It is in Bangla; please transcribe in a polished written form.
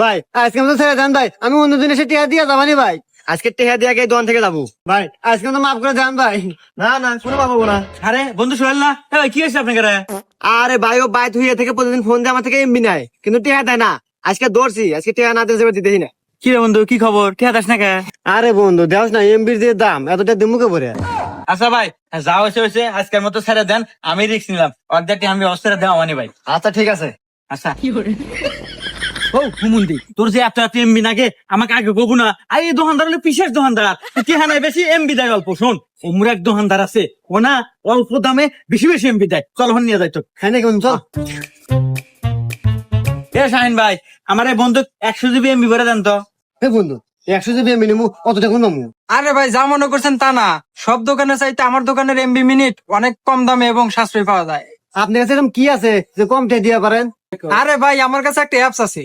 ভাই আজকে তো ছেড়ে দেন ভাই, আমি অন্য দিন এসে টিয়া দিয়ে যাবানি ভাই। আজকে টেহা দিয়ে আগে দোকান থেকে যাবো। ভাই আজকে তো মাফ করে দেন ভাই। না না কোনো পাবো না। আরে বন্ধু সোহেল না, ভাই কি হয়েছে আপনাকে? আরে ভাই ও বাইত হইয়া থেকে প্রতিদিন ফোন দিয়ে আমার থেকে এমবি নেয়, কিন্তু টেহা দেয় না। আজকে দৌড়ছি, আজকে টেহা না দিতে দিতেই না। কি রে বন্ধু, কি খবর? কে দাস না কে? আরে বন্ধু দেওস না, এমবির যে দাম এতটা দিমুকে পড়ে। আচ্ছা ভাই, যা হয়েছে আজকের মতো ছেড়ে দেন, আমি রিস্ক নিলাম। অর্ধেকটি আমি অস্ত্রে দেওয়া মানে ভাই। আচ্ছা ঠিক আছে। আচ্ছা ও হুমুন্দি, তোর যে এত এত এমবি নাগে আমাকে আগে কবু না। আর এই দোকানদার হলে বিশেষ দোকানদার, টিহানায় বেশি এমবি দেয় অল্প। শোন, ওমরা এক দোকানদার আছে, ও না অল্প দামে বেশি বেশি এমবি দেয়। চল হন নিয়ে যাই তো। হ্যাঁ নাকি বন্ধু, চল। এ শাহিন ভাই, আমার এই বন্ধু 100 GB এমবি ভরে দেন তো। হে বন্ধু 100 GB এমবি নিমু, অতটা কোন দাম? আরে ভাই, যা মনে করছেন তা না। সব দোকানে চাইতে আমার দোকানের এমবি মিনিট অনেক কম দামে এবং সাশ্রয় পাওয়া যায়। আপনার কাছে এরকম কি আছে যে কম টিয়া দিয়া পারেন? আরে ভাই, আমার কাছে একটা অ্যাপস আছে।